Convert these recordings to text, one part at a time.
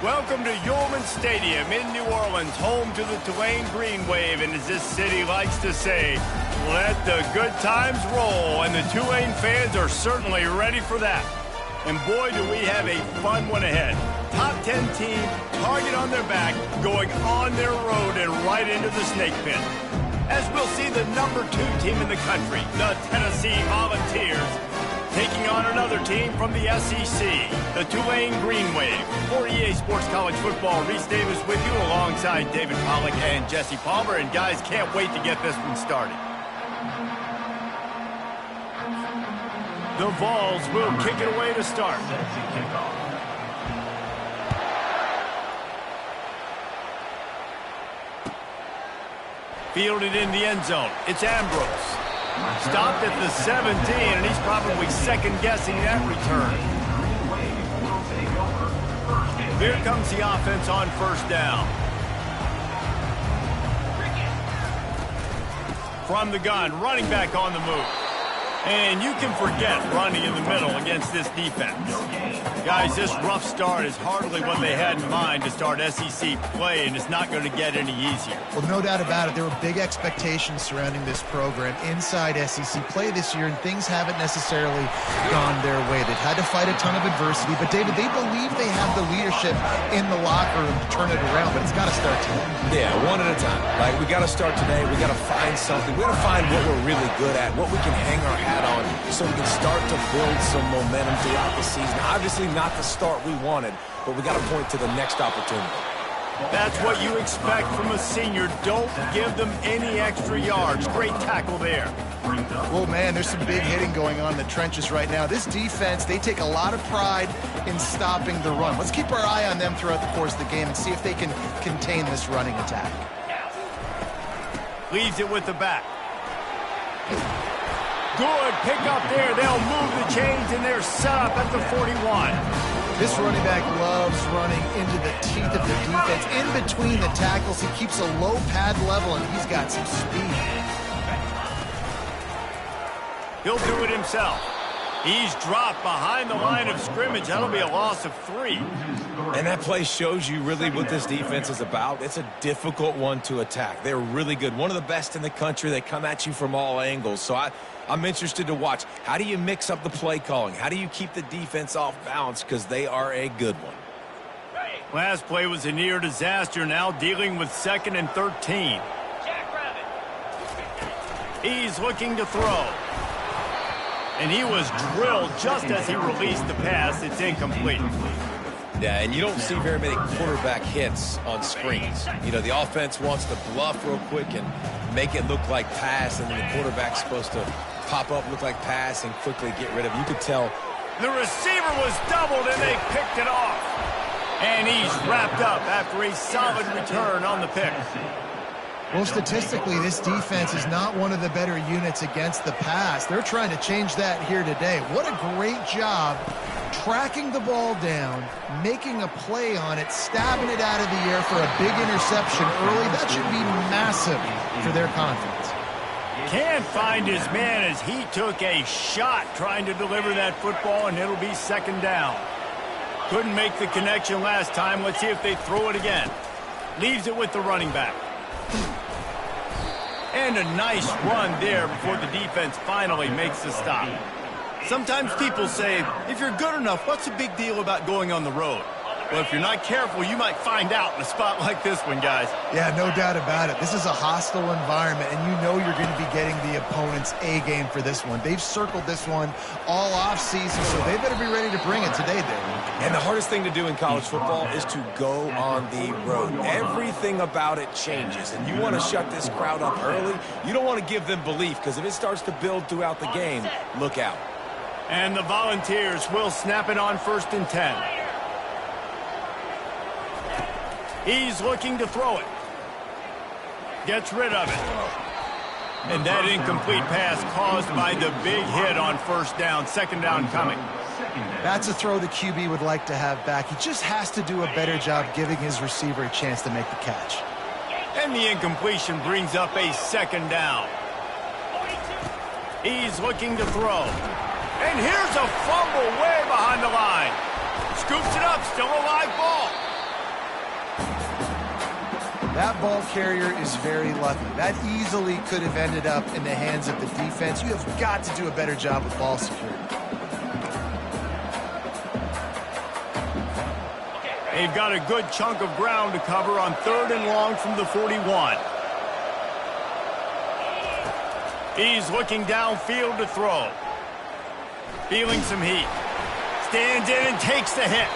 Welcome to Yulman Stadium in New Orleans, home to the Tulane Green Wave, and as this city likes to say, let the good times roll, and the Tulane fans are certainly ready for that. And boy, do we have a fun one ahead. Top 10 team, target on their back, going on their road and right into the snake pit. As we'll see the number 2 team in the country, the Tennessee Volunteers, taking on another team from the SEC, the Tulane Green Wave. For EA Sports College Football, Reese Davis with you alongside David Pollack and Jesse Palmer. And guys, can't wait to get this one started. The Vols will kick it away to start. Fielded in the end zone. It's Ambrose. Stopped at the 17, and he's probably second-guessing that return. Here comes the offense on first down. From the gun, running back on the move. And you can forget running in the middle against this defense. Guys, this rough start is hardly what they had in mind to start SEC play, and it's not going to get any easier. Well, no doubt about it. There were big expectations surrounding this program inside SEC play this year, and things haven't necessarily gone their way. They've had to fight a ton of adversity, but, David, they believe they have the leadership in the locker room to turn it around, but it's got to start today. Yeah, one at a time. Like, we got to start today. We got to find something. We got to find what we're really good at, what we can hang our hat on, so we can start to build some momentum throughout the season. Obviously not the start we wanted, but we got to point to the next opportunity. That's what you expect from a senior. Don't give them any extra yards. Great tackle there. Well, man, there's some big hitting going on in the trenches right now. This defense, they take a lot of pride in stopping the run. Let's keep our eye on them throughout the course of the game and see if they can contain this running attack. Leaves it with the back. Good pick up there. They'll move the chains, and they're set up at the 41. This running back loves running into the teeth of the defense. In between the tackles, he keeps a low pad level, and he's got some speed. He'll do it himself. He's dropped behind the line of scrimmage. That'll be a loss of 3. And that play shows you really what this defense is about. It's a difficult one to attack. They're really good. One of the best in the country. They come at you from all angles. So I'm interested to watch. How do you mix up the play calling? How do you keep the defense off balance? Because they are a good one. Last play was a near disaster. Now dealing with 2nd and 13. He's looking to throw. And he was drilled just as he released the pass. It's incomplete. Yeah, and you don't see very many quarterback hits on screens. You know, the offense wants to bluff real quick and make it look like pass, and then the quarterback's supposed to pop up, look like pass, and quickly get rid of it. You could tell. The receiver was doubled, and they picked it off. And he's wrapped up after a solid return on the pick. Well, statistically, this defense is not one of the better units against the pass. They're trying to change that here today. What a great job tracking the ball down, making a play on it, stabbing it out of the air for a big interception early. That should be massive for their confidence. Can't find his man as he took a shot trying to deliver that football, and it'll be 2nd down. Couldn't make the connection last time. Let's see if they throw it again. Leaves it with the running back. And a nice run there before the defense finally makes the stop. Sometimes people say, if you're good enough, what's the big deal about going on the road? Well, if you're not careful, you might find out in a spot like this one, guys. Yeah, no doubt about it. This is a hostile environment, and you know you're going to be getting the opponent's A game for this one. They've circled this one all offseason, so they better be ready to bring it today, David. And the hardest thing to do in college football is to go on the road. Everything about it changes, and you want to shut this crowd up early. You don't want to give them belief, because if it starts to build throughout the game, look out. And the Volunteers will snap it on 1st and 10. He's looking to throw it. Gets rid of it. And that incomplete pass caused by the big hit on 1st down. 2nd down coming. That's a throw the QB would like to have back. He just has to do a better job giving his receiver a chance to make the catch. And the incompletion brings up a 2nd down. He's looking to throw. And here's a fumble way behind the line. Scoops it up, still a live ball. That ball carrier is very lucky. That easily could have ended up in the hands of the defense. You have got to do a better job with ball security. They've got a good chunk of ground to cover on 3rd and long from the 41. He's looking downfield to throw. Feeling some heat. Stands in and takes the hit.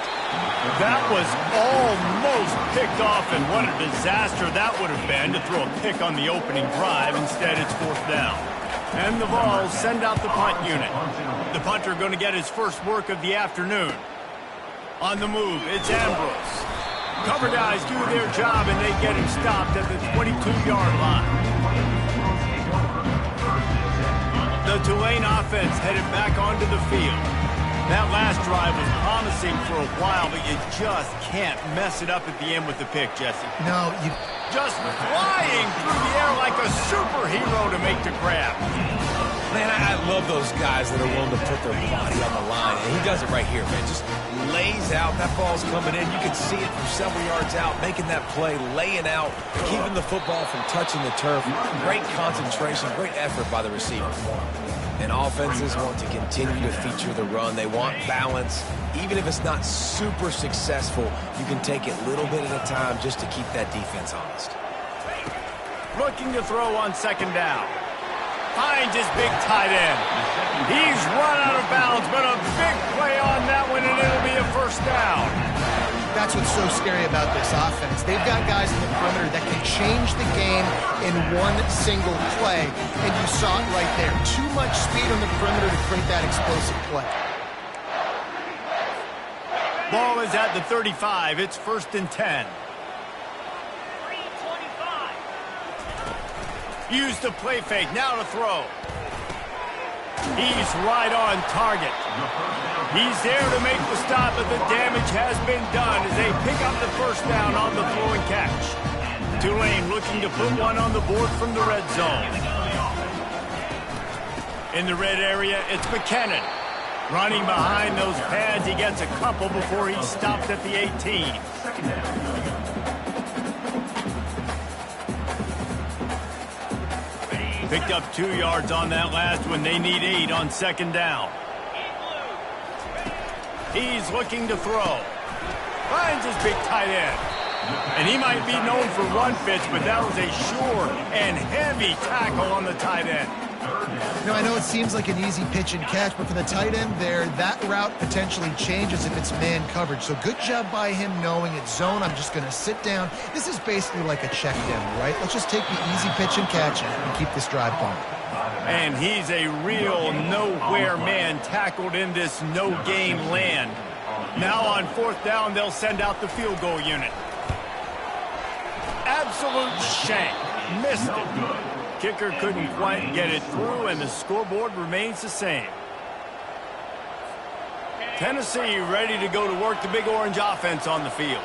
That was almost picked off, and what a disaster that would have been to throw a pick on the opening drive. Instead, it's 4th down. And the Vols send out the punt unit. The punter going to get his first work of the afternoon. On the move, it's Ambrose. Cover guys do their job, and they get him stopped at the 22-yard line. The Tulane offense headed back onto the field. That last drive was promising for a while, but you just can't mess it up at the end with the pick, Jesse. No, you... Just flying through the air like a superhero to make the grab. Man, I love those guys that are willing to put their body on the line, and he does it right here, man. Just lays out. That ball's coming in. You can see it from several yards out, making that play, laying out, keeping the football from touching the turf. Great concentration, great effort by the receiver. And offenses want to continue to feature the run. They want balance. Even if it's not super successful, you can take it little bit at a time just to keep that defense honest. Looking to throw on 2nd down. Finds his big tight end. He's run out of bounds, but a big play on that one, and it'll be a 1st down. That's what's so scary about this offense. They've got guys in the perimeter that can change the game in one single play, and you saw it right there. Too much speed on the perimeter to create that explosive play. Ball is at the 35. It's 1st and 10. Use the play fake. Now to throw. He's right on target. He's there to make the stop, but the damage has been done as they pick up the 1st down on the throw and catch. Tulane looking to put one on the board from the red zone. In the red area, it's McKinnon. Running behind those pads, he gets a couple before he's stopped at the 18. Picked up 2 yards on that last one. They need 8 on 2nd down. He's looking to throw. Finds his big tight end. And he might be known for run fits, but that was a sure and heavy tackle on the tight end. Now, I know it seems like an easy pitch and catch, but for the tight end there, that route potentially changes if it's man coverage. So good job by him knowing it's zone. I'm just going to sit down. This is basically like a check demo, right? Let's just take the easy pitch and catch and keep this drive going. And he's a real nowhere man tackled in this no-game land. Now on 4th down, they'll send out the field goal unit. Absolute shank. Missed it. Kicker couldn't quite get it through, and the scoreboard remains the same. Tennessee ready to go to work the Big Orange offense on the field.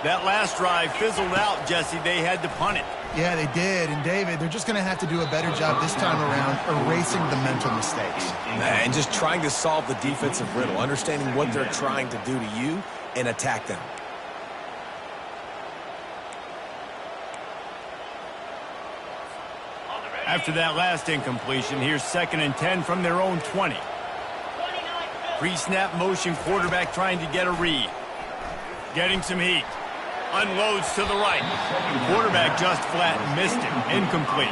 That last drive fizzled out, Jesse. They had to punt it. Yeah, they did. And, David, they're just going to have to do a better job this time around erasing the mental mistakes. And just trying to solve the defensive riddle, understanding what they're trying to do to you and attack them. After that last incompletion, here's 2nd and 10 from their own 20. Pre-snap motion, quarterback trying to get a read. Getting some heat. Unloads to the right. The quarterback just flat missed it. Incomplete.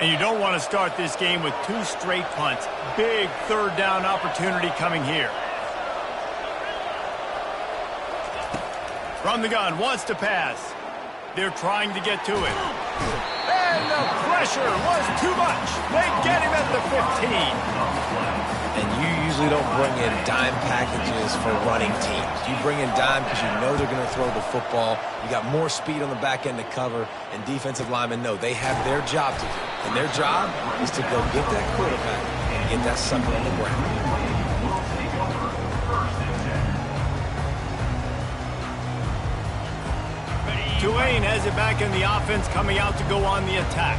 And you don't want to start this game with 2 straight punts. Big 3rd down opportunity coming here. From the gun, wants to pass. They're trying to get to it. And the pressure was too much. They get him at the 15. And you usually don't bring in dime packages for running teams. You bring in dime because you know they're going to throw the football. You got more speed on the back end to cover, and defensive linemen know they have their job to do. And their job is to go get that quarterback and get that sucker on the ground. Tulane has it back in the offense, coming out to go on the attack.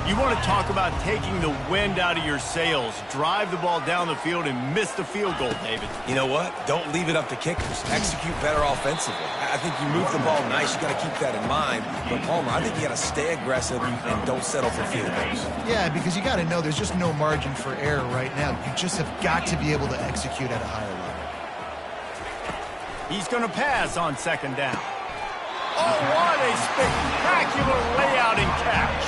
You want to talk about taking the wind out of your sails. Drive the ball down the field and miss the field goal, David. You know what? Don't leave it up to kickers. Execute better offensively. I think you move the ball nice. You got to keep that in mind. But, Palmer, I think you got to stay aggressive and don't settle for field goals. Yeah, because you got to know there's just no margin for error right now. You just have got to be able to execute at a higher level. He's going to pass on second down. Oh, what a spectacular layout and catch.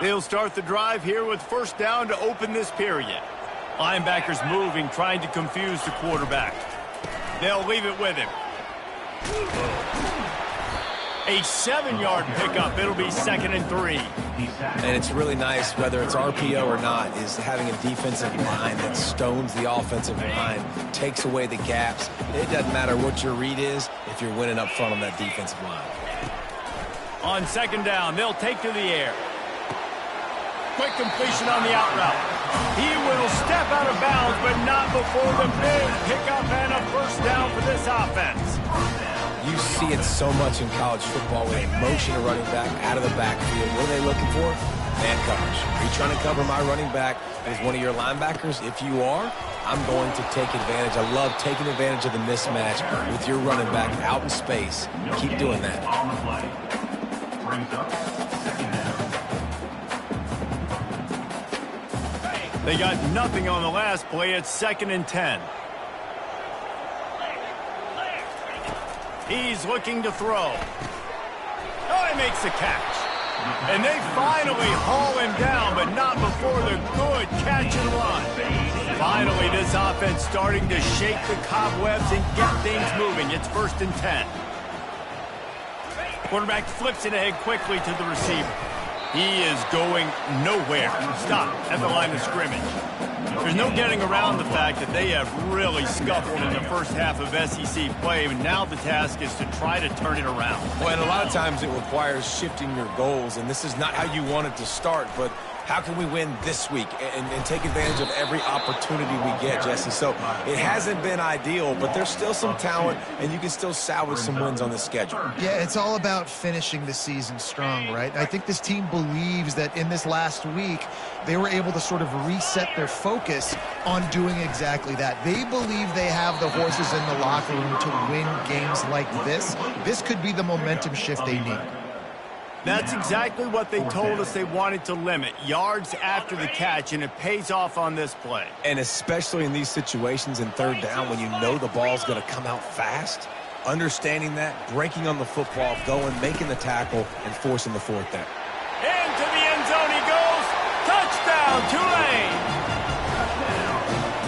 They'll start the drive here with first down to open this period. Linebackers moving, trying to confuse the quarterback. They'll leave it with him. A 7-yard pickup. It'll be 2nd and 3. And it's really nice, whether it's RPO or not, is having a defensive line that stones the offensive line, takes away the gaps. It doesn't matter what your read is if you're winning up front on that defensive line. On second down, they'll take to the air. Quick completion on the out route. He will step out of bounds, but not before the big pickup and a first down for this offense. You see it so much in college football when they motion a running back out of the backfield. What are they looking for? Man coverage. Are you trying to cover my running back as one of your linebackers? If you are, I'm going to take advantage. I love taking advantage of the mismatch with your running back out in space. Keep doing that. They got nothing on the last play. It's 2nd and 10. He's looking to throw. Oh, he makes the catch. And they finally haul him down, but not before the good catch and run. Finally, this offense starting to shake the cobwebs and get things moving. It's 1st and 10. Quarterback flips it ahead quickly to the receiver. He is going nowhere. Stop at the line of scrimmage. There's no getting around the fact that they have really scuffled in the first half of SEC play, and now the task is to try to turn it around. Well, and a lot of times it requires shifting your goals, and this is not how you want it to start, but how can we win this week and take advantage of every opportunity we get, Jesse? So it hasn't been ideal, but there's still some talent, and you can still salvage some wins on the schedule. Yeah, it's all about finishing the season strong, right? I think this team believes that in this last week, they were able to sort of reset their focus on doing exactly that. They believe they have the horses in the locker room to win games like this. This could be the momentum shift they need. That's exactly what they told us they wanted to limit. Yards after the catch, and it pays off on this play. And especially in these situations in third down when you know the ball's going to come out fast, understanding that, breaking on the football, going, making the tackle, and forcing the fourth down. Into the end zone he goes. Touchdown, Tulane.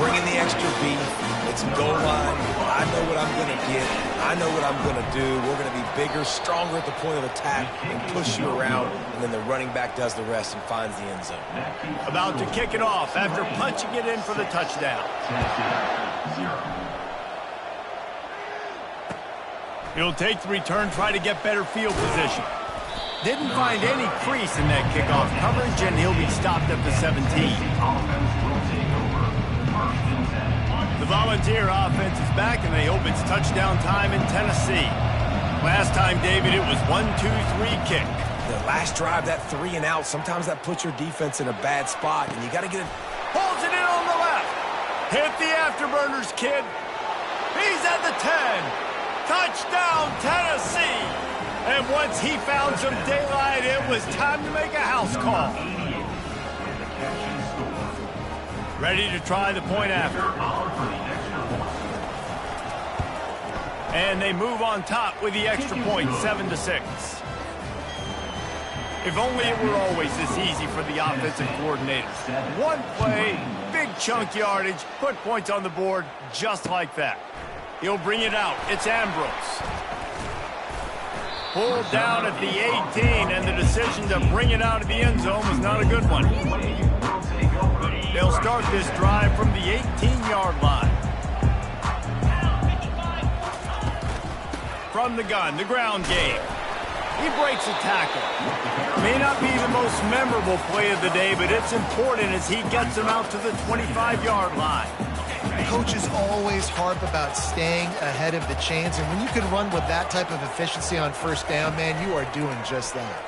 Bringing the extra beef. It's goal line. I know what I'm going to get. I know what I'm going to do. We're going to be bigger, stronger at the point of attack and push you around, and then the running back does the rest and finds the end zone. About to kick it off after punching it in for the touchdown. He'll take the return, try to get better field position. Didn't find any crease in that kickoff coverage, and he'll be stopped at the 17. The Volunteer offense is back, and they hope it's touchdown time in Tennessee. Last time, David, it was 1-2-3 kick. The last drive, that 3 and out, sometimes that puts your defense in a bad spot, and you got to get it. Pulls it in on the left. Hit the afterburners, kid. He's at the 10. Touchdown, Tennessee. And once he found some daylight, it was time to make a house call. Ready to try the point after. And they move on top with the extra point, 7-6. If only it were always this easy for the offensive coordinators. One play, big chunk yardage, put points on the board just like that. He'll bring it out. It's Ambrose. Pulled down at the 18, and the decision to bring it out of the end zone was not a good one. They'll start this drive from the 18-yard line. From the gun, the ground game. He breaks a tackle. May not be the most memorable play of the day, but it's important as he gets him out to the 25-yard line. Coaches always harp about staying ahead of the chains, and when you can run with that type of efficiency on first down, man, you are doing just that.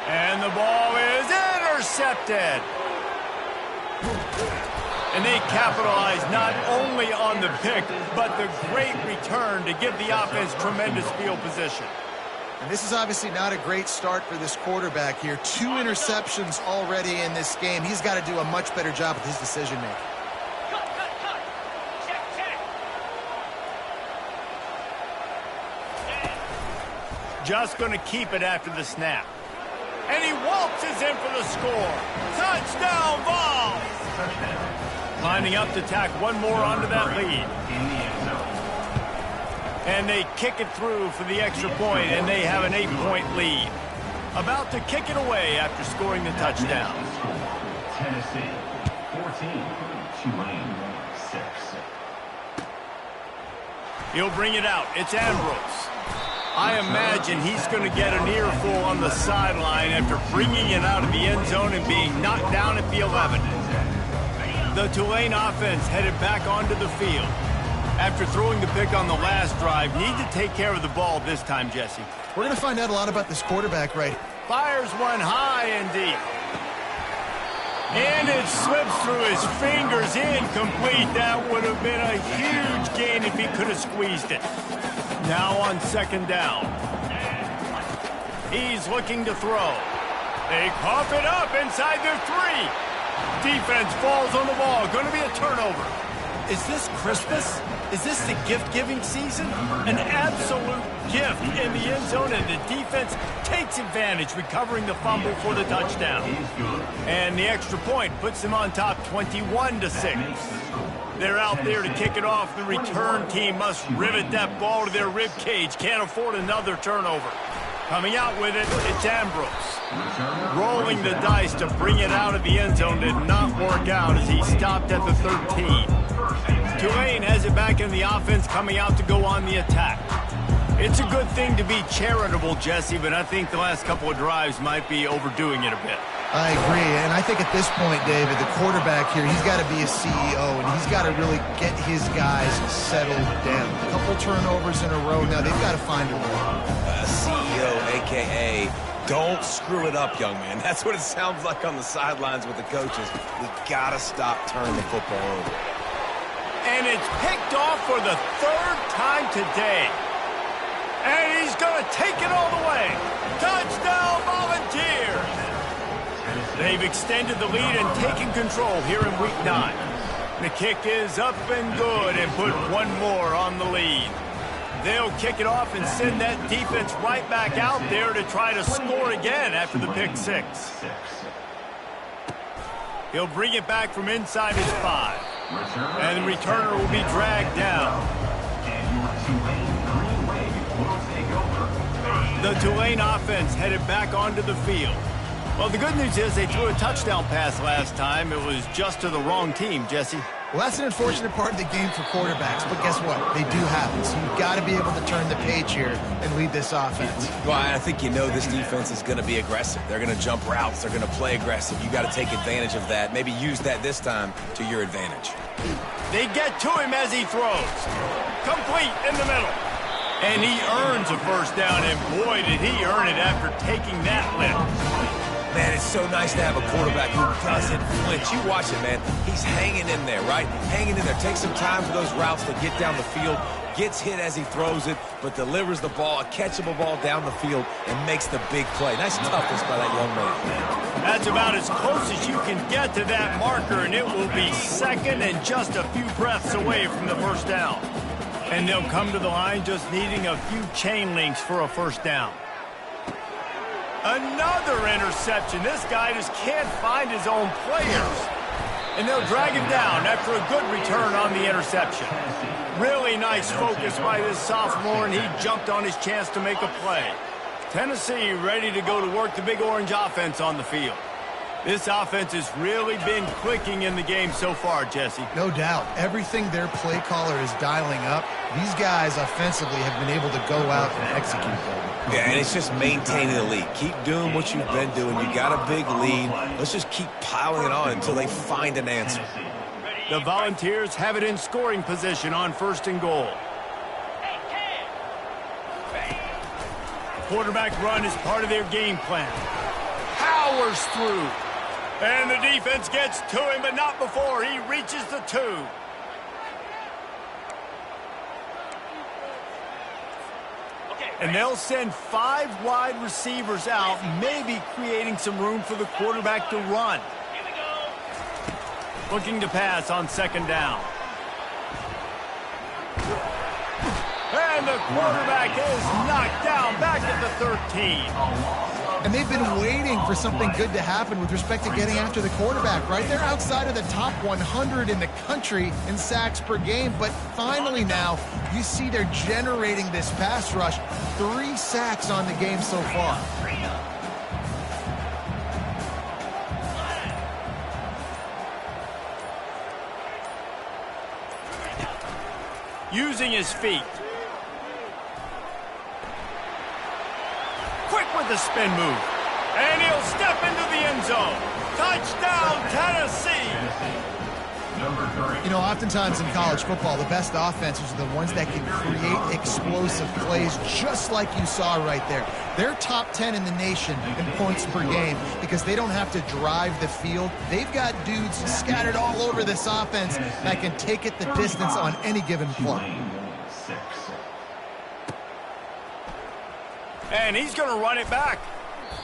And the ball is intercepted. And they capitalize not only on the pick, but the great return to give the offense tremendous field position. And this is obviously not a great start for this quarterback here. 2 interceptions already in this game. He's got to do a much better job with his decision-making. Just going to keep it after the snap. And he waltzes in for the score. Touchdown, Vols! Lining up to tack one more onto that lead. And they kick it through for the extra point, and they have an 8-point lead. About to kick it away after scoring the touchdown. Tennessee 14, Tulane 6. He'll bring it out. It's Ambrose. I imagine he's going to get an earful on the sideline after bringing it out of the end zone and being knocked down at the 11. The Tulane offense headed back onto the field. After throwing the pick on the last drive, need to take care of the ball this time, Jesse. We're going to find out a lot about this quarterback right here. Fires one high and deep. And it slips through his fingers, incomplete. That would have been a huge gain if he could have squeezed it. Now on second down. He's looking to throw. They cough it up inside their 3. Defense falls on the ball. Going to be a turnover. Is this Christmas? Is this the gift-giving season? An absolute gift in the end zone, and the defense takes advantage, recovering the fumble for the touchdown. And the extra point puts them on top 21-6. They're out there to kick it off. The return team must rivet that ball to their rib cage. Can't afford another turnover. Coming out with it, it's Ambrose. Rolling the dice to bring it out of the end zone did not work out as he stopped at the 13. Tulane has it back in the offense, coming out to go on the attack. It's a good thing to be charitable, Jesse, but I think the last couple of drives might be overdoing it a bit. I agree, and I think at this point, David, the quarterback here, he's got to be a CEO, and he's got to really get his guys settled down. A couple turnovers in a row now. They've got to find a way. CEO, a.k.a. don't screw it up, young man. That's what it sounds like on the sidelines with the coaches. We got to stop turning the football over. And it's picked off for the 3rd time today. And he's going to take it all the way. Touchdown, Volunteers! They've extended the lead and taken control here in Week 9. The kick is up and good and put one more on the lead. They'll kick it off and send that defense right back out there to try to score again after the pick 6. He'll bring it back from inside his 5. And the returner will be dragged down. The Tulane offense headed back onto the field. Well, the good news is they threw a touchdown pass last time. It was just to the wrong team, Jesse. Well, that's an unfortunate part of the game for quarterbacks, but guess what? They do happen. So you've got to be able to turn the page here and lead this offense. Well, I think you know this defense is going to be aggressive. They're going to jump routes. They're going to play aggressive. You got to take advantage of that. Maybe use that this time to your advantage. They get to him as he throws. Complete in the middle. And he earns a first down, and boy, did he earn it after taking that lift. Man, it's so nice to have a quarterback who doesn't flinch. You watch it, man. He's hanging in there, right? Hanging in there. Takes some time for those routes to get down the field. Gets hit as he throws it, but delivers the ball, a catchable ball down the field, and makes the big play. Nice toughness by that young man. That's about as close as you can get to that marker, and it will be second and just a few breaths away from the first down. And they'll come to the line just needing a few chain links for a first down. Another interception. This guy just can't find his own players. And they'll drag him down after a good return on the interception. Really nice focus by this sophomore, and he jumped on his chance to make a play. Tennessee ready to go to work the Big Orange offense on the field. This offense has really been clicking in the game so far, Jesse. No doubt. Everything their play caller is dialing up, these guys offensively have been able to go out and execute. Yeah, and it's just maintaining the lead. Keep doing what you've been doing. You got a big lead. Let's just keep piling it on until they find an answer. The Volunteers have it in scoring position on 1st and goal. Quarterback run is part of their game plan. Powers through. And the defense gets to him, but not before he reaches the 2. And they'll send 5 wide receivers out, maybe creating some room for the quarterback to run. Looking to pass on 2nd down. And the quarterback is knocked down back at the 13. And they've been waiting for something good to happen with respect to getting after the quarterback, right? They're outside of the top 100 in the country in sacks per game, but finally now you see they're generating this pass rush. 3 sacks on the game so far. Using his feet. Quick with the spin move. And he'll step into the end zone. Touchdown, Tennessee! Number 3. You know, oftentimes in college football, the best offenses are the ones that can create explosive plays just like you saw right there. They're top 10 in the nation in points per game because they don't have to drive the field. They've got dudes scattered all over this offense that can take it the distance on any given play. And he's going to run it back.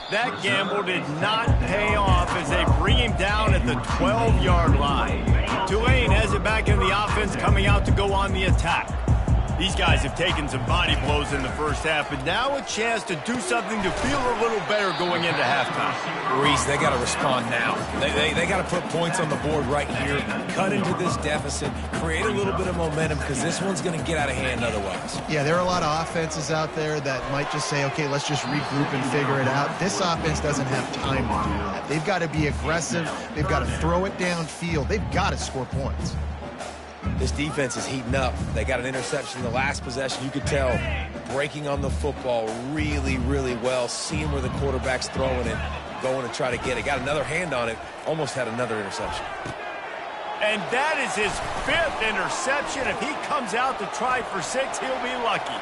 That gamble did not pay off as they bring him down at the 12-yard line. Tulane has it back in the offense, coming out to go on the attack. These guys have taken some body blows in the first half, but now a chance to do something to feel a little better going into halftime. Reese, they got to respond now. They got to put points on the board right here, cut into this deficit, create a little bit of momentum because this one's going to get out of hand otherwise. Yeah, there are a lot of offenses out there that might just say, okay, let's just regroup and figure it out. This offense doesn't have time to do that. They've got to be aggressive. They've got to throw it downfield. They've got to score points. This defense is heating up. They got an interception in the last possession. You could tell breaking on the football really, really well, seeing where the quarterback's throwing it, going to try to get it. Got another hand on it, almost had another interception. And that is his 5th interception. If he comes out to try for 6, he'll be lucky.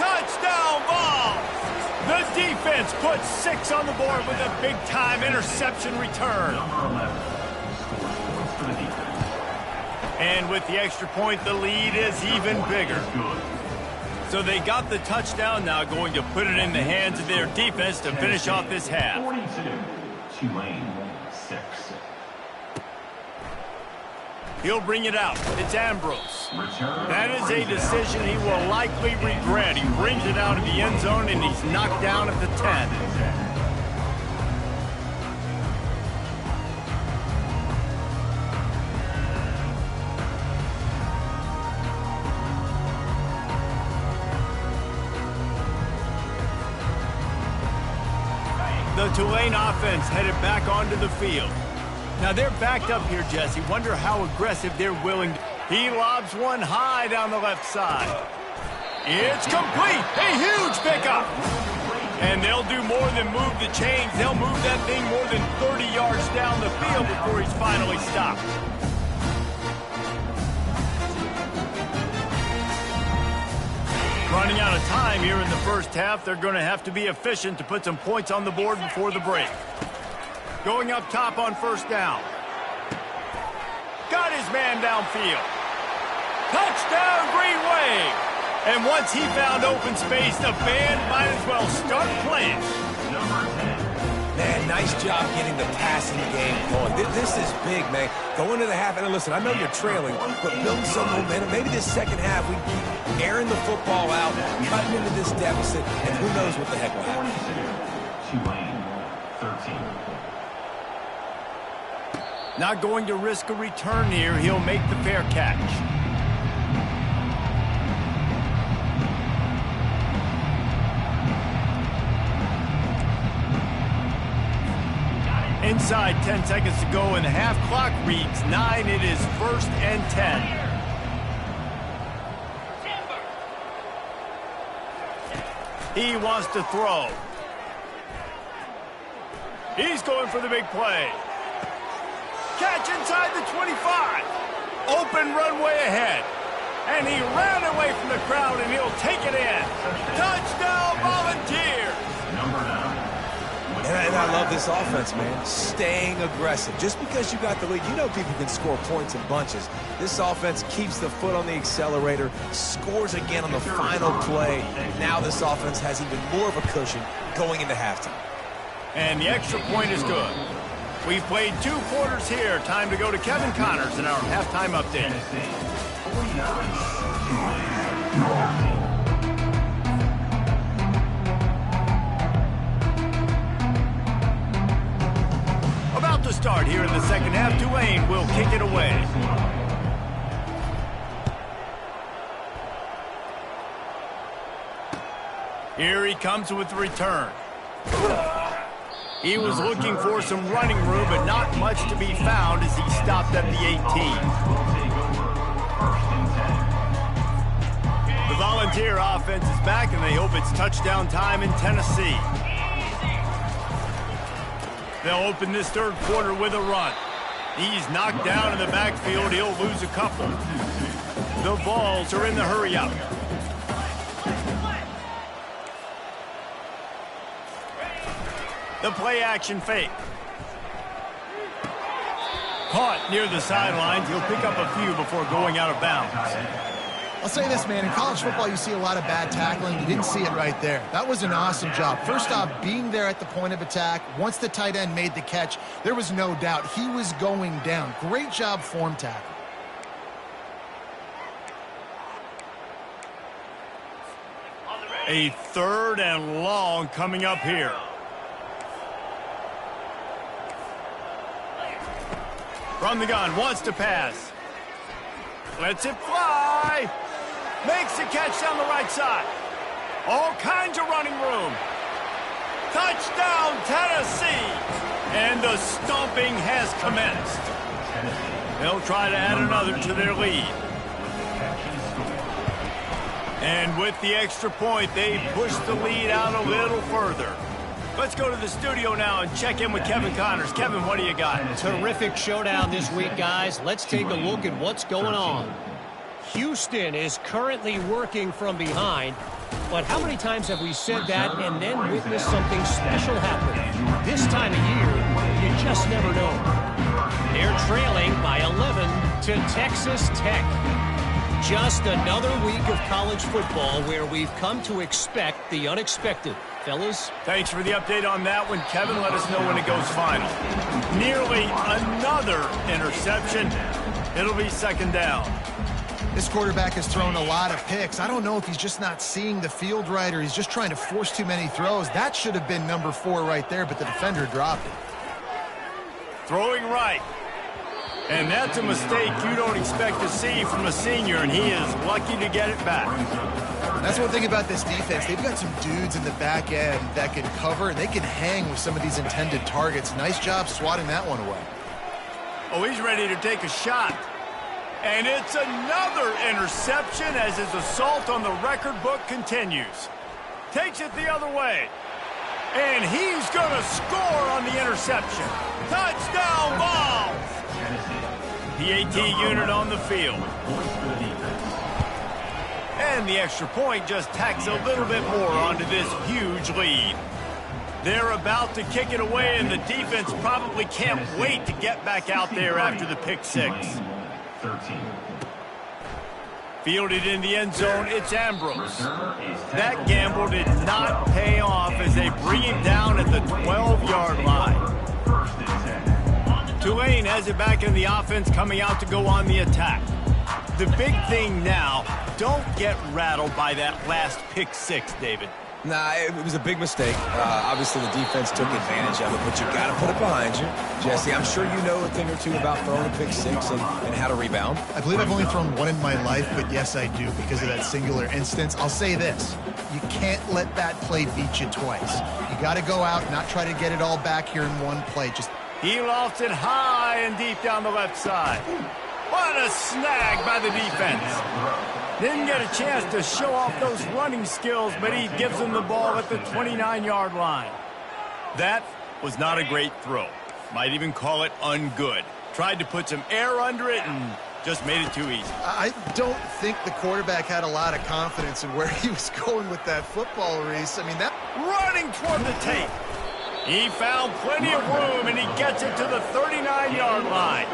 Touchdown ball! The defense puts 6 on the board with a big-time interception return. Number 11 scores points for the defense. And with the extra point, the lead is even bigger. So they got the touchdown, now going to put it in the hands of their defense to finish off this half. 42, Tulane 6. He'll bring it out. It's Ambrose. Return. That is a decision he will likely regret. He brings it out of the end zone, and he's knocked down at the 10. The Tulane offense headed back onto the field. Now they're backed up here, Jesse. Wonder how aggressive they're willing to. He lobs one high down the left side. It's complete. A huge pickup. And they'll do more than move the chains. They'll move that thing more than 30 yards down the field before he's finally stopped. Running out of time here in the first half. They're going to have to be efficient to put some points on the board before the break. Going up top on 1st down. Got his man downfield. Touchdown, Green Wave. And once he found open space, the band might as well start playing. Man, nice job getting the passing game going. This is big, man. Go into the half, and listen, I know you're trailing, but build some momentum. Maybe this second half we keep airing the football out, cutting into this deficit, and who knows what the heck will happen. Tulane 13. Not going to risk a return here. He'll make the fair catch. Inside 10 seconds to go, and the half clock reads 9. It is 1st and 10. He wants to throw. He's going for the big play. Catch inside the 25. Open runway ahead. And he ran away from the crowd, and he'll take it in. Touchdown, Volunteers! Number 9. And I love this offense, man. Staying aggressive. Just because you got the lead, you know people can score points in bunches. This offense keeps the foot on the accelerator, scores again on the final play. Now this offense has even more of a cushion going into halftime. And the extra point is good. We've played 2 quarters here. Time to go to Kevin Connors in our halftime update. About to start here in the second half, Tulane will kick it away. Here he comes with the return. He was looking for some running room, but not much to be found as he stopped at the 18. The Volunteer offense is back, and they hope it's touchdown time in Tennessee. They'll open this third quarter with a run. He's knocked down in the backfield. He'll lose a couple. The Vols are in the hurry-up. The play-action fake. Caught near the sidelines. He'll pick up a few before going out of bounds. I'll say this, man. In college football, you see a lot of bad tackling. You didn't see it right there. That was an awesome job. First off, being there at the point of attack. Once the tight end made the catch, there was no doubt he was going down. Great job form tackle. A 3rd and long coming up here. From the gun, wants to pass. Lets it fly. Makes the catch down the right side. All kinds of running room. Touchdown, Tennessee. And the stomping has commenced. They'll try to add another to their lead. And with the extra point, they push the lead out a little further. Let's go to the studio now and check in with Kevin Connors. Kevin, what do you got? Terrific showdown this week, guys. Let's take a look at what's going on. Houston is currently working from behind, but how many times have we said that and then witnessed something special happen? This time of year, you just never know. They're trailing by 11 to Texas Tech. Just another week of college football where we've come to expect the unexpected. Fellas? Thanks for the update on that one, Kevin. Let us know when it goes final. Nearly another interception. It'll be 2nd down. This quarterback has thrown a lot of picks. I don't know if he's just not seeing the field right or he's just trying to force too many throws. That should have been number 4 right there, but the defender dropped it. Throwing right. And that's a mistake you don't expect to see from a senior, and he is lucky to get it back. That's one thing about this defense. They've got some dudes in the back end that can cover, and they can hang with some of these intended targets. Nice job swatting that one away. Oh, he's ready to take a shot. And it's another interception as his assault on the record book continues. Takes it the other way. And he's going to score on the interception. Touchdown ball! PAT unit on the field. And the extra point just tacks a little bit more onto this huge lead. They're about to kick it away, and the defense probably can't wait to get back out there after the pick 6. 13. Fielded in the end zone, it's Ambrose. That gamble did not pay off as they bring him down at the 12-yard line. Tulane has it back in the offense, coming out to go on the attack. The big thing now, don't get rattled by that last pick 6, David. Nah, it was a big mistake. Obviously, the defense took advantage of it, but you got to put it behind you. Jesse, I'm sure you know a thing or two about throwing a pick 6 and how to rebound. I believe I've only thrown one in my life, but yes, I do because of that singular instance. I'll say this. You can't let that play beat you twice. You got to go out, not try to get it all back here in one play. Just He lofts it high and deep down the left side. What a snag by the defense. Didn't get a chance to show off those running skills, but he gives them the ball at the 29-yard line. That was not a great throw. Might even call it ungood. Tried to put some air under it and just made it too easy. I don't think the quarterback had a lot of confidence in where he was going with that football, Reese. I mean, that running toward the tape. He found plenty of room, and he gets it to the 39-yard line.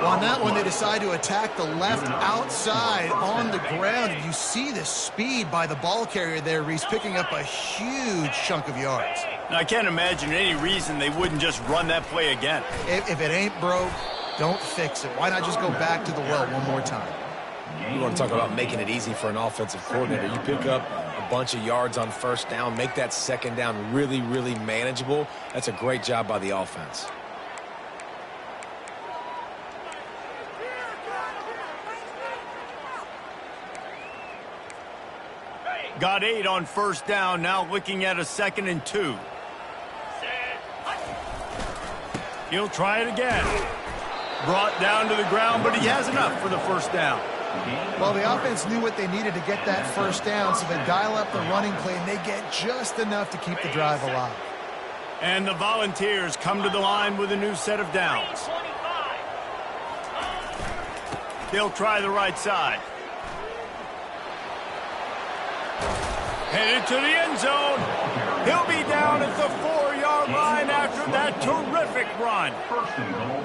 Well, on that one, they decide to attack the left outside on the ground, and you see the speed by the ball carrier there, Reese, picking up a huge chunk of yards. Now, I can't imagine any reason they wouldn't just run that play again. If it ain't broke, don't fix it. Why not just go back to the well one more time? You want to talk about making it easy for an offensive coordinator. You pick up a bunch of yards on first down, make that second down really, really manageable. That's a great job by the offense. Got 8 on first down, now looking at a 2nd and 2. He'll try it again. Brought down to the ground, but he has enough for the first down. Well, the offense knew what they needed to get that first down, so they dial up the running play, and they get just enough to keep the drive alive. And the Volunteers come to the line with a new set of downs. They'll try the right side. Headed to the end zone. He'll be down at the 4-yard line after that terrific run. First and goal,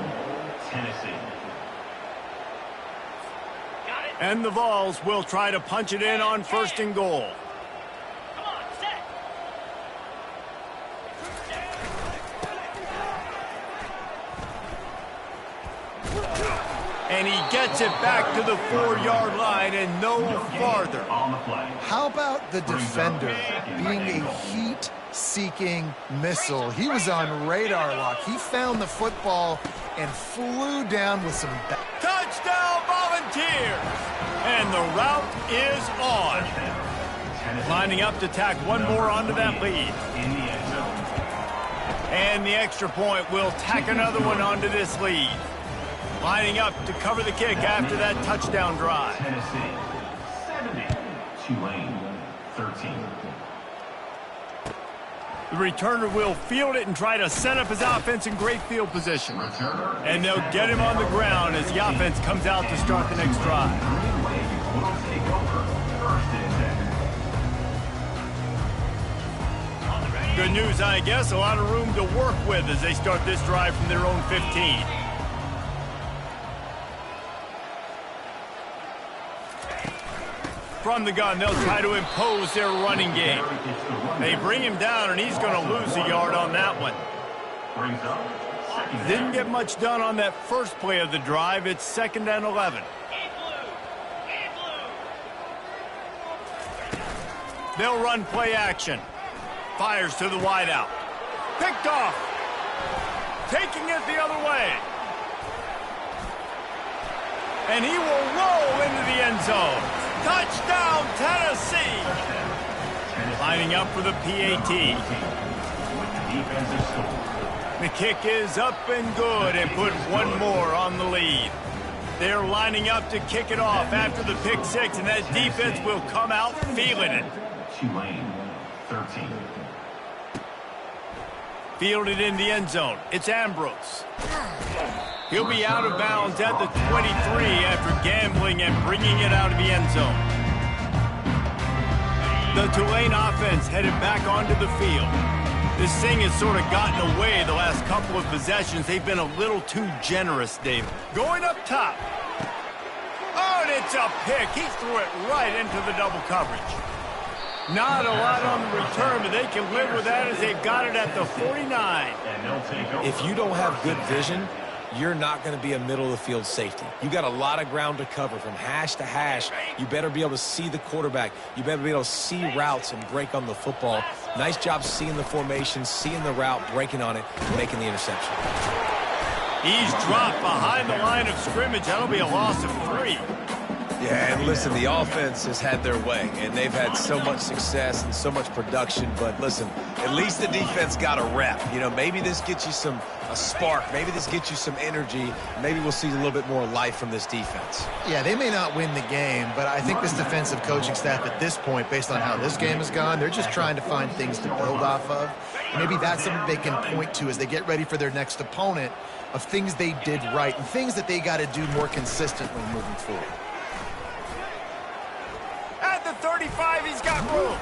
Tennessee. And the Vols will try to punch it in on 1st and goal. And he gets it back to the 4-yard line and no farther. How about the defender being a heat-seeking missile? He was on radar lock. He found the football and flew down with some... Touchdown, Volunteers! And the route is on. Lining up to tack one more onto that lead. And the extra point will tack another one onto this lead. Lining up to cover the kick after that touchdown drive. Tennessee, 70. Tulane, 13. The returner will field it and try to set up his offense in great field position. And they'll get him on the ground as the offense comes out to start the next drive. Good news, I guess. A lot of room to work with as they start this drive from their own 15. From the gun, they'll try to impose their running game. They bring him down, and he's going to lose a yard on that one. Didn't get much done on that first play of the drive. It's 2nd and 11. They'll run play action. Fires to the wideout. Picked off. Taking it the other way. And he will roll into the end zone. Touchdown, Tennessee! Lining up for the PAT. The kick is up and good and put one more on the lead. They're lining up to kick it off after the pick six, and that defense will come out feeling it. Tulane, 13. Fielded in the end zone. It's Ambrose. He'll be out of bounds at the 23 after gambling and bringing it out of the end zone. The Tulane offense headed back onto the field. This thing has sort of gotten away the last couple of possessions. They've been a little too generous, David. Going up top. Oh, and it's a pick. He threw it right into the double coverage. Not a lot on the return, but they can live with that as they've got it at the 49. If you don't have good vision, you're not going to be a middle-of-the-field safety. You got a lot of ground to cover from hash to hash. You better be able to see the quarterback. You better be able to see routes and break on the football. Nice job seeing the formation, seeing the route, breaking on it, and making the interception. He's dropped behind the line of scrimmage. That'll be a loss of 3. Yeah, and listen, the offense has had their way, and they've had so much success and so much production. But listen, at least the defense got a rep. You know, maybe this gets you a spark. Maybe this gets you some energy. Maybe we'll see a little bit more life from this defense. Yeah, they may not win the game, but I think this defensive coaching staff at this point, based on how this game has gone, they're just trying to find things to build off of. And maybe that's something they can point to as they get ready for their next opponent, of things they did right and things that they got to do more consistently moving forward. At the 35, he's got room.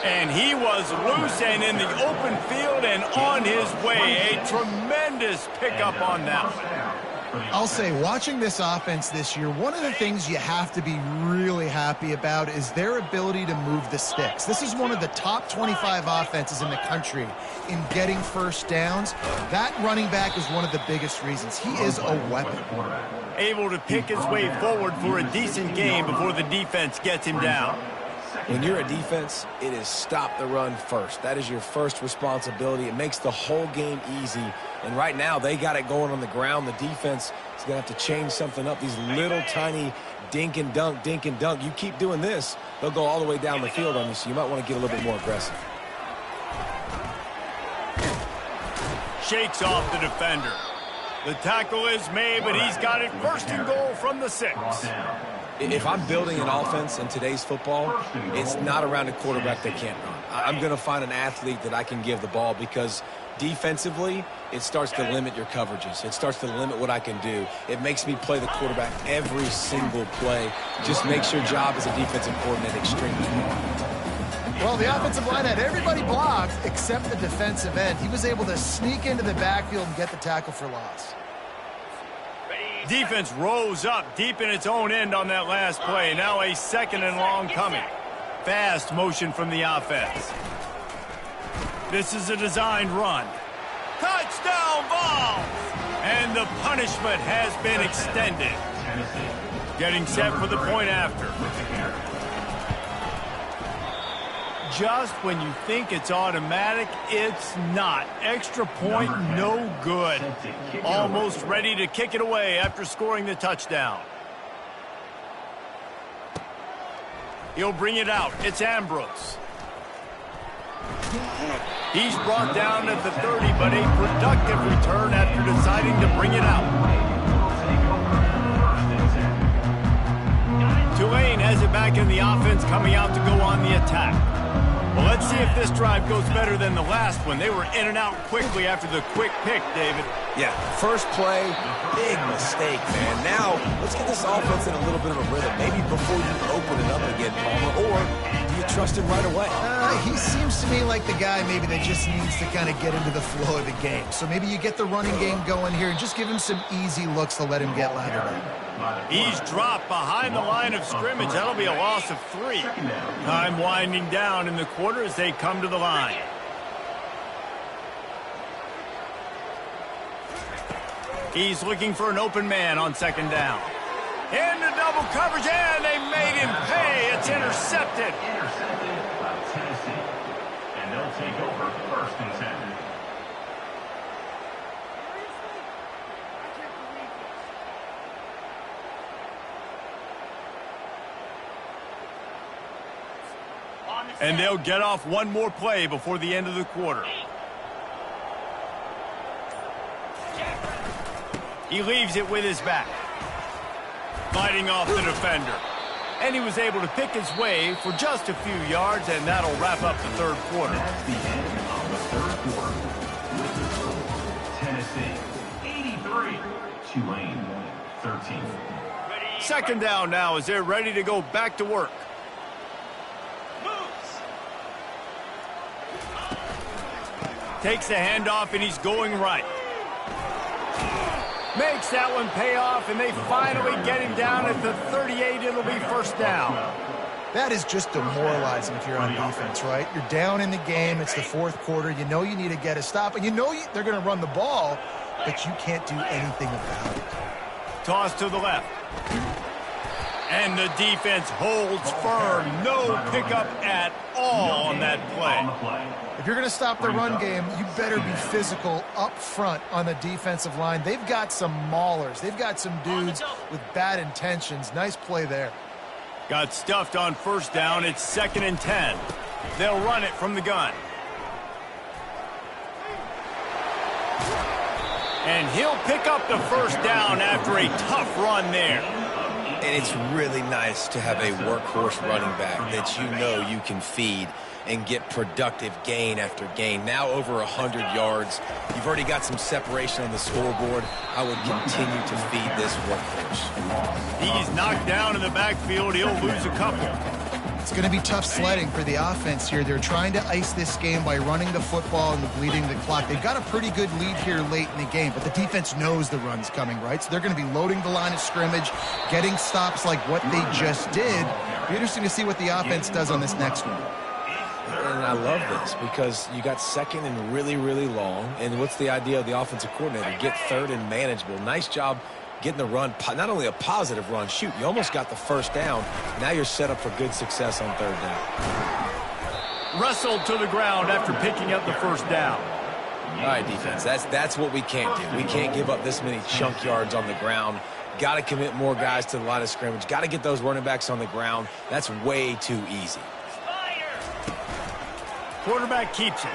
And he was loose and in the open field and on his way. A tremendous pickup on that one. I'll say, watching this offense this year, one of the things you have to be really happy about is their ability to move the sticks. This is one of the top 25 offenses in the country in getting first downs. That running back is one of the biggest reasons. He is a weapon. Able to pick his way forward for a decent game before the defense gets him down. When you're a defense, it is stop the run first. That is your first responsibility. It makes the whole game easy. And right now, they got it going on the ground. The defense is going to have to change something up. These little tiny dink and dunk, dink and dunk. You keep doing this, they'll go all the way down the field on you, so you might want to get a little bit more aggressive. Shakes off the defender. The tackle is made, but he's got it first and goal from the 6. If I'm building an offense in today's football, it's not around a quarterback that can't run. I'm going to find an athlete that I can give the ball, because defensively, it starts to limit your coverages. It starts to limit what I can do. It makes me play the quarterback every single play. Just makes your job as a defensive coordinator extremely hard. Well, the offensive line had everybody blocked except the defensive end. He was able to sneak into the backfield and get the tackle for loss. Defense rose up deep in its own end on that last play. Now a second and long coming. Fast motion from the offense. This is a designed run. Touchdown ball! And the punishment has been extended. Getting set for the point after. Just when you think it's automatic, it's not. Extra point, no good. Almost ready to kick it away after scoring the touchdown. He'll bring it out. It's Ambrose. He's brought down at the 30, but a productive return after deciding to bring it out. Tulane has it back in the offense, coming out to go on the attack. Well, let's see if this drive goes better than the last one. They were in and out quickly after the quick pick, David. Yeah, first play, big mistake, man. Now, let's get this offense in a little bit of a rhythm. Maybe before you open it up again, Palmer, or do you trust him right away? He seems to me like the guy maybe that just needs to kind of get into the flow of the game. So maybe you get the running game going here and just give him some easy looks to let him get lathered up. He's dropped behind the line of scrimmage. That'll be a loss of 3. Time winding down in the quarter as they come to the line. He's looking for an open man on second down. Into double coverage, and they made him pay. It's intercepted. Intercepted by Tennessee. And they'll take over first and 10. And they'll get off one more play before the end of the quarter. He leaves it with his back. Fighting off the defender. And he was able to pick his way for just a few yards, and that'll wrap up the third quarter. That's the end of the third quarter. With the score, Tennessee 83, Tulane 13. Second down now as they're ready to go back to work. Takes the handoff, and he's going right. Makes that one pay off, and they finally get him down at the 38. It'll be first down. That is just demoralizing if you're on defense, right? You're down in the game. It's the fourth quarter. You know you need to get a stop, and you know they're going to run the ball, but you can't do anything about it. Toss to the left. And the defense holds firm. No pickup at all on that play. If you're going to stop the run game, you better be physical up front on the defensive line. They've got some maulers. They've got some dudes with bad intentions. Nice play there. Got stuffed on first down. It's 2nd and 10. They'll run it from the gun. And he'll pick up the first down after a tough run there. And it's really nice to have a workhorse running back that you know you can feed and get productive gain after gain. Now over 100 yards. You've already got some separation on the scoreboard. I would continue to feed this workhorse. He's knocked down in the backfield. He'll lose a couple. It's going to be tough sledding for the offense here. They're trying to ice this game by running the football and bleeding the clock. They've got a pretty good lead here late in the game, but the defense knows the run's coming, right? So they're going to be loading the line of scrimmage, getting stops like what they just did. It'll be interesting to see what the offense does on this next one. And I love this because you got 2nd and really, really long. And what's the idea of the offensive coordinator? Get 3rd and manageable. Nice job getting the run, not only a positive run, shoot, you almost got the first down. Now you're set up for good success on 3rd down. Wrestled to the ground after picking up the first down. All right, defense, that's what we can't do. We can't give up this many chunk yards on the ground. Got to commit more guys to the line of scrimmage. Got to get those running backs on the ground. That's way too easy. Quarterback keeps it.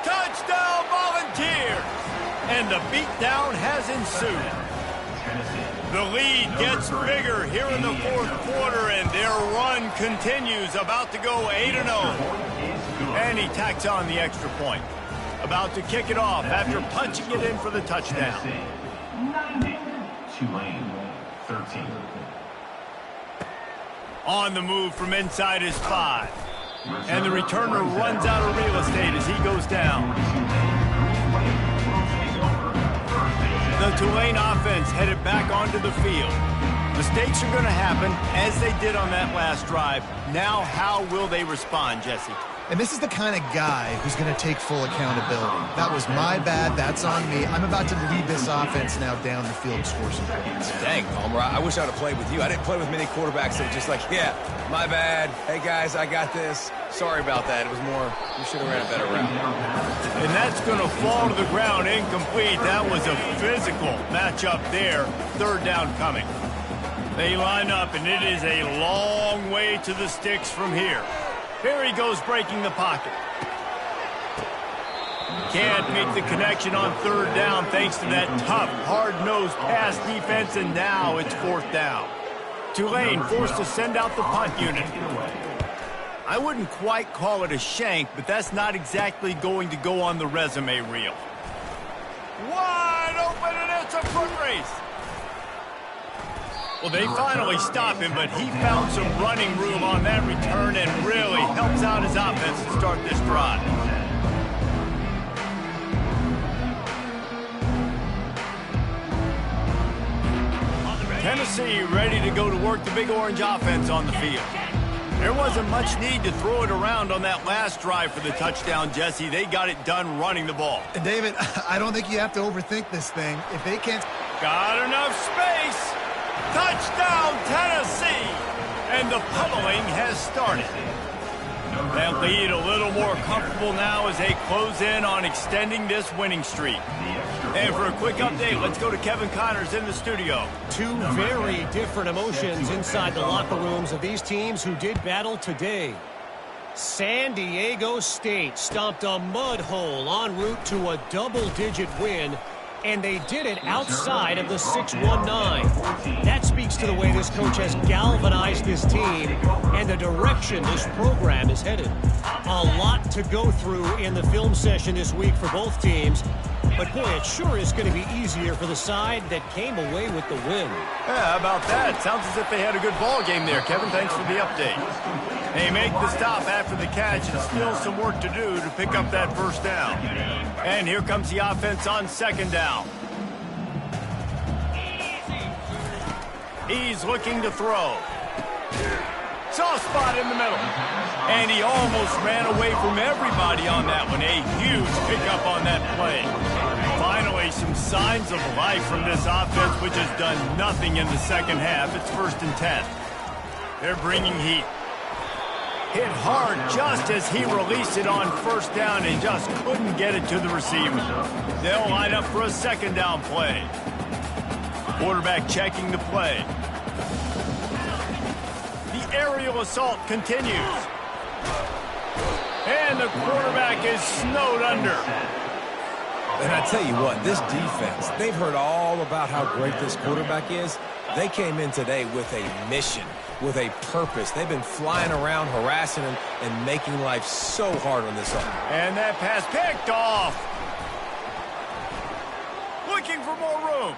Touchdown, Volunteers! And the beatdown has ensued. The lead gets bigger here in the 4th quarter, and their run continues, about to go 8-0. And he tacks on the extra point. About to kick it off after punching it in for the touchdown. 90, Tulane, 13. On the move from inside his 5. And the returner runs out of real estate as he goes down. The Tulane offense headed back onto the field. Mistakes are going to happen, as they did on that last drive. Now, how will they respond, Jesse? And this is the kind of guy who's going to take full accountability. That was my bad. That's on me. I'm about to lead this offense now down the field and score some points. Dang, Palmer, I wish I'd have played with you. I didn't play with many quarterbacks that were just like, yeah, my bad. Hey, guys, I got this. Sorry about that. It was more, you should have ran a better route. And that's going to fall to the ground incomplete. That was a physical matchup there. 3rd down coming. They line up, and it is a long way to the sticks from here. Here he goes, breaking the pocket. Can't make the connection on 3rd down thanks to that tough, hard-nosed pass defense, and now it's 4th down. Tulane forced to send out the punt unit. I wouldn't quite call it a shank, but that's not exactly going to go on the resume reel. Wide open, and it's a foot race. Well, they finally stop him, but he found some running room on that return and really helps out his offense to start this drive. Tennessee ready to go to work the Big Orange offense on the field. There wasn't much need to throw it around on that last drive for the touchdown, Jesse. They got it done running the ball. And David, I don't think you have to overthink this thing. If they can't... Got enough space. Touchdown, Tennessee! And the pummeling has started. That lead a little more comfortable now as they close in on extending this winning streak. And for a quick update, let's go to Kevin Connors in the studio. Two very different emotions inside the locker rooms of these teams who did battle today. San Diego State stomped a mud hole en route to a double-digit win, and they did it outside of the 6-1-9. That speaks to the way this coach has galvanized this team and the direction this program is headed. A lot to go through in the film session this week for both teams, but boy, it sure is going to be easier for the side that came away with the win. Yeah, how about that? Sounds as if they had a good ball game there, Kevin. Thanks for the update. They make the stop after the catch, and still some work to do to pick up that first down. And here comes the offense on 2nd down. He's looking to throw. Soft spot in the middle. And he almost ran away from everybody on that one. A huge pickup on that play. Finally, some signs of life from this offense, which has done nothing in the second half. It's 1st and 10. They're bringing heat. Hit hard just as he released it on 1st down and just couldn't get it to the receiver. They'll line up for a 2nd down play. Quarterback checking the play. aerial assault continues. And the quarterback is snowed under. And I tell you what, this defense, they've heard all about how great this quarterback is. They came in today with a mission, with a purpose. They've been flying around, harassing him, and making life so hard on this offense. And that pass picked off. Looking for more room.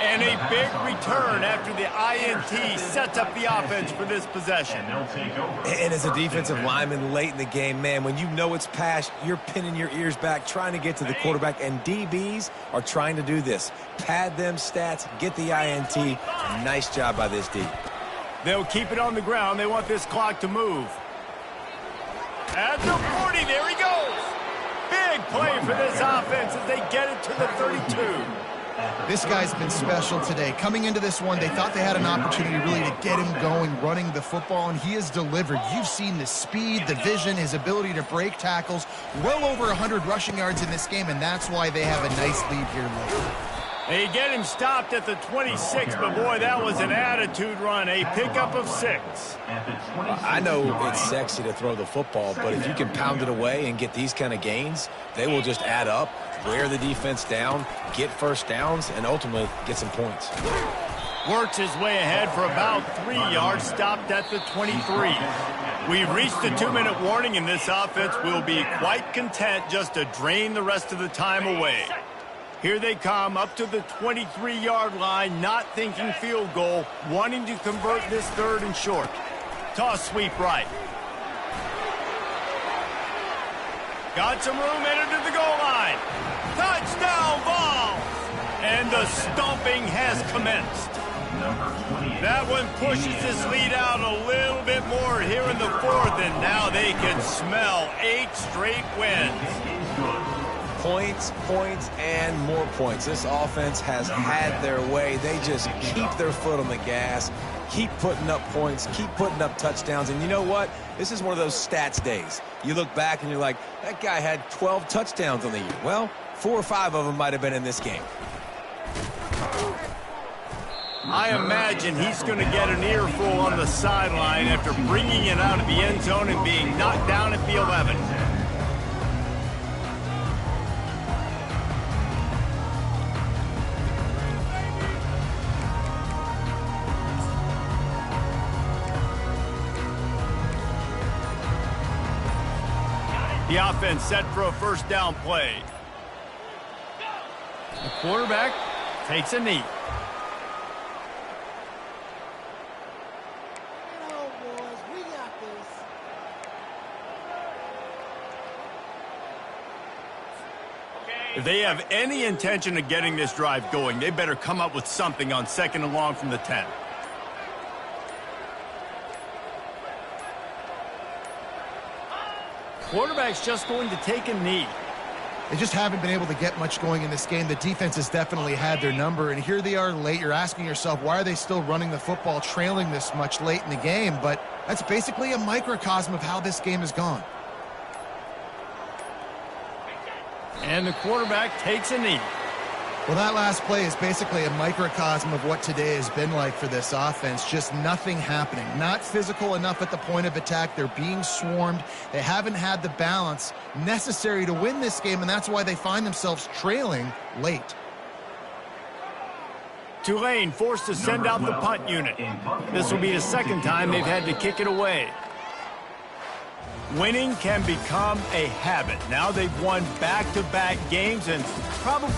And a big return after the INT sets up the offense for this possession. And as a defensive lineman late in the game, man, when you know it's pass, you're pinning your ears back, trying to get to the quarterback, and DBs are trying to do this. Pad them stats, get the INT. Nice job by this D. They'll keep it on the ground. They want this clock to move. At the 40, there he goes. Big play for this offense as they get it to the 32. This guy's been special today. Coming into this one, they thought they had an opportunity really to get him going, running the football, and he has delivered. You've seen the speed, the vision, his ability to break tackles. Well over 100 rushing yards in this game, and that's why they have a nice lead here late. They get him stopped at the 26, but boy, that was an attitude run, a pickup of 6. I know it's sexy to throw the football, but if you can pound it away and get these kind of gains, they will just add up, wear the defense down, get first downs, and ultimately get some points. Works his way ahead for about 3 yards, stopped at the 23. We've reached the 2-minute warning, and this offense will be quite content just to drain the rest of the time away. Here they come up to the 23-yard line, not thinking field goal, wanting to convert this 3rd and short. Toss sweep right. Got some room, headed to the goal line. Touchdown ball! And the stomping has commenced. That one pushes this lead out a little bit more here in the 4th, and now they can smell 8 straight wins. Points, points, and more points. This offense has had their way. They just keep their foot on the gas, keep putting up points, keep putting up touchdowns. And you know what? This is one of those stats days. You look back and you're like, that guy had 12 touchdowns on the year. Well, 4 or 5 of them might have been in this game. I imagine he's going to get an earful on the sideline after bringing it out of the end zone and being knocked down at the 11. The offense set for a first down play. The quarterback takes a knee. If they have any intention of getting this drive going, they better come up with something on 2nd and long from the 10. Quarterback's just going to take a knee. They just haven't been able to get much going in this game. The defense has definitely had their number, and here they are late. You're asking yourself, why are they still running the football, trailing this much late in the game? But that's basically a microcosm of how this game has gone. And the quarterback takes a knee. Well, that last play is basically a microcosm of what today has been like for this offense. Just nothing happening. Not physical enough at the point of attack. They're being swarmed. They haven't had the balance necessary to win this game, and that's why they find themselves trailing late. Tulane forced to send out the punt unit. This will be the 2nd time they've had to kick it away. Winning can become a habit. Now they've won back-to-back games and probably